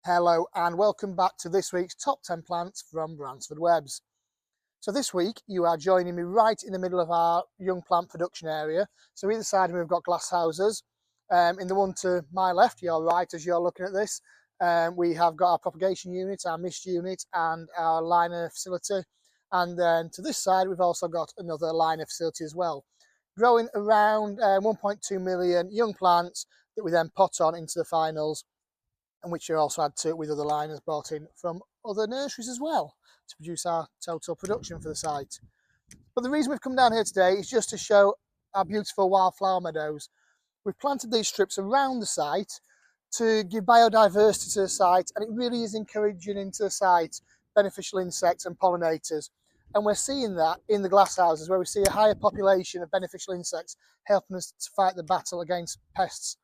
Hello and welcome back to this week's top 10 plants from Bransford Webs. So this week you are joining me right in the middle of our young plant production area. So either side of me we've got glass houses. In the one to my left, your right as you're looking at this, we have got our propagation unit, our mist unit and our liner facility. And then to this side we've also got another liner facility as well. Growing around 1.2 million young plants that we then pot on into the finals, and which are also add to it with other liners bought in from other nurseries as well to produce our total production for the site. But the reason we've come down here today is just to show our beautiful wildflower meadows. We've planted these strips around the site to give biodiversity to the site, and it really is encouraging into the site beneficial insects and pollinators. And we're seeing that in the glasshouses where we see a higher population of beneficial insects helping us to fight the battle against pests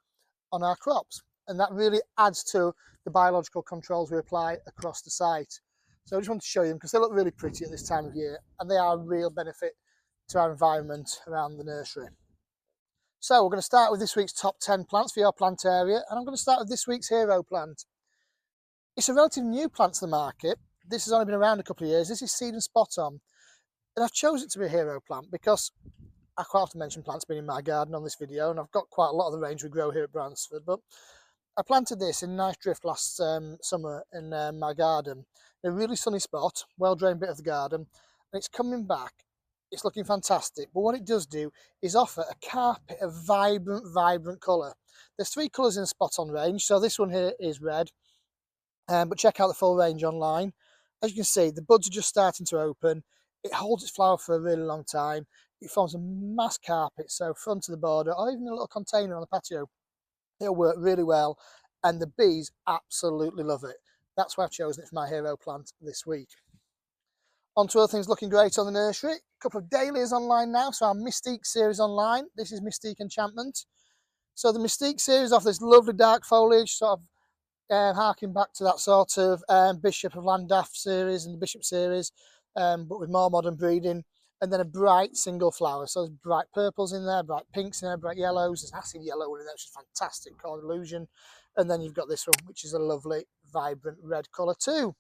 on our crops. And that really adds to the biological controls we apply across the site. So I just want to show you them because they look really pretty at this time of year and they are a real benefit to our environment around the nursery. So we're going to start with this week's top 10 plants for your plant area, and I'm going to start with this week's hero plant. It's a relatively new plant to the market. This has only been around a couple of years. This is Seed and Spot On, and I've chosen it to be a hero plant because I quite often mention plants being in my garden on this video, and I've got quite a lot of the range we grow here at Bransford, but I planted this in a nice drift last summer in my garden, in a really sunny spot, well-drained bit of the garden, and it's coming back. It's looking fantastic, but what it does do is offer a carpet of vibrant colour. There's 3 colours in the Spot On range, so this one here is red, but check out the full range online. As you can see, the buds are just starting to open. It holds its flower for a really long time. It forms a mass carpet, so front of the border, or even a little container on the patio. It'll work really well, and the bees absolutely love it. That's why I've chosen it for my hero plant this week. On to other things looking great on the nursery. A couple of dahlias online now, so our Mystique series online. This is Mystique Enchantment. So the Mystique series offers this lovely dark foliage, sort of harking back to that sort of Bishop of Llandaff series and the Bishop series, but with more modern breeding. And then a bright single flower. So there's bright purples in there, bright pinks in there, bright yellows. There's acid yellow in there, which is fantastic, called Illusion. And then you've got this one, which is a lovely, vibrant red colour too.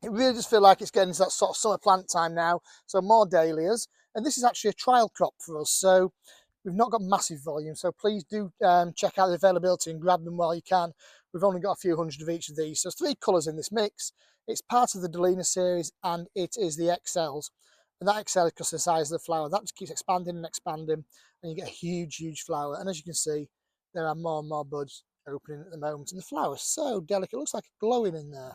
It really does feel like it's getting to that sort of summer plant time now. So more dahlias. And this is actually a trial crop for us. So we've not got massive volume. So please do check out the availability and grab them while you can. We've only got a few hundred of each of these. So there's 3 colours in this mix. It's part of the Delina series and it is the XLs. And that XL is because of the size of the flower. That just keeps expanding and expanding, and you get a huge flower. And as you can see, there are more and more buds opening at the moment. And the flower is so delicate. It looks like it's glowing in there.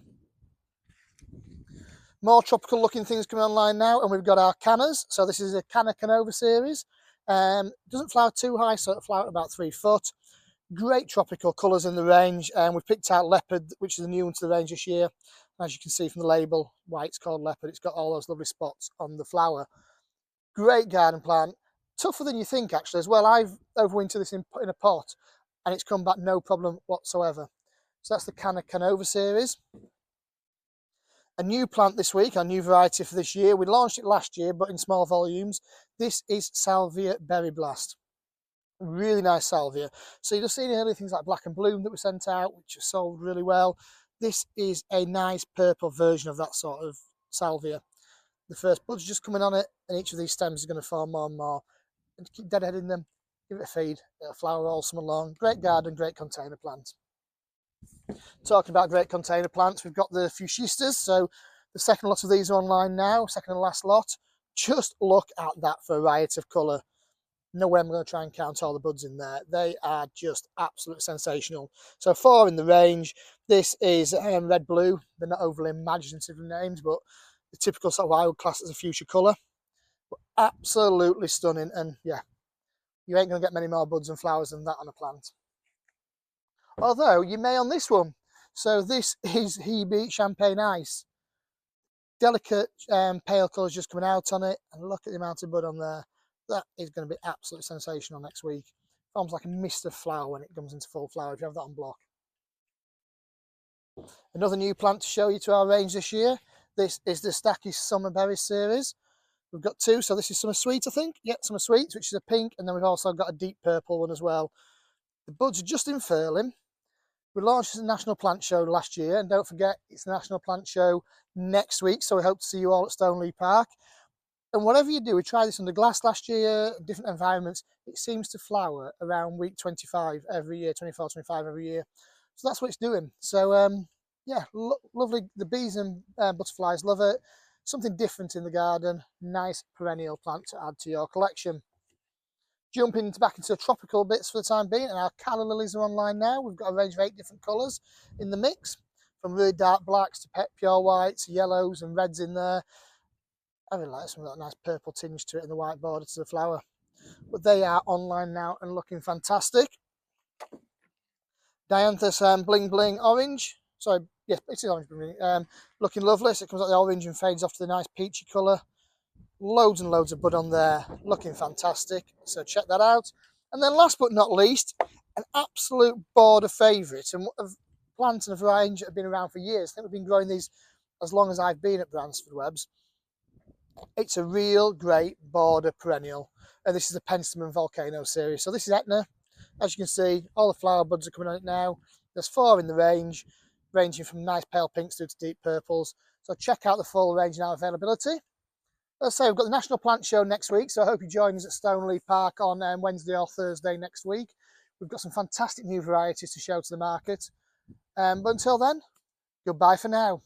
More tropical looking things coming online now. And we've got our cannas. So this is a Canna Canova series. Doesn't flower too high, so it'll flower at about 3 foot. Great tropical colours in the range. And we've picked out Leopard, which is the new one to the range this year. As you can see from the label, why it's called Leopard, it's got all those lovely spots on the flower. Great garden plant, tougher than you think actually as well. I've overwintered this in a pot and it's come back no problem whatsoever. So that's the Canna Canova series. A new plant this week, our new variety for this year. We launched it last year, but in small volumes. This is Salvia Berry Blast. Really nice salvia. So you'll see early things like Black and Bloom that we sent out, which have sold really well. This is a nice purple version of that sort of salvia. The first buds are just coming on it, and each of these stems is going to form more and more. And keep deadheading them, give it a feed, it'll flower all summer long. Great garden, great container plant. Talking about great container plants, we've got the Fuchsistas. So the second lot of these are online now, second and last lot. Just look at that variety of colour. No way I'm going to try and count all the buds in there. They are just absolutely sensational. So 4 in the range. This is red blue. They're not overly imaginative names, but the typical sort of I would class as a fuchsia colour. But absolutely stunning. And yeah, you ain't going to get many more buds and flowers than that on a plant. Although you may on this one. So this is Hebe Champagne Ice. Delicate pale colours just coming out on it. And look at the amount of bud on there. That is going to be absolutely sensational next week. Forms like a mist of flower when it comes into full flower if you have that on block. Another new plant to show you to our range this year. This is the Stackis Summer Berries series. We've got 2, so this is Summer Sweet, I think. Yeah, Summer Sweet, which is a pink, and then we've also got a deep purple one as well. The buds are just unfurling. We launched the National Plant Show last year, and don't forget, it's the National Plant Show next week, so we hope to see you all at Stoneleigh Park. And whatever you do, we tried this under glass last year, different environments, it seems to flower around week 25 every year, 24, 25 every year. So that's what it's doing. So yeah, lovely. The bees and butterflies love it. Something different in the garden, nice perennial plant to add to your collection. Jumping back into tropical bits for the time being, and our calla lilies are online now. We've got a range of 8 different colours in the mix, from really dark blacks to pure whites, yellows and reds in there. I really like some of that nice purple tinge to it and the white border to the flower. But they are online now and looking fantastic. Dianthus Bling Bling Orange. Sorry, yes, it's orange bling, looking lovely. So it comes out the orange and fades off to the nice peachy colour. Loads and loads of bud on there, looking fantastic, so check that out. And then last but not least, an absolute border favourite, and a plant and a range that have been around for years. I think we've been growing these as long as I've been at Bransford Webs. It's a real great border perennial, and this is the Penstemon Volcano series. So this is Etna. As you can see, all the flower buds are coming on it now. There's 4 in the range, ranging from nice pale pinks through to deep purples. So check out the full range now availability. As I say, we've got the National Plant Show next week, so I hope you join us at Stoneleigh Park on Wednesday or Thursday next week. We've got some fantastic new varieties to show to the market. But until then, goodbye for now.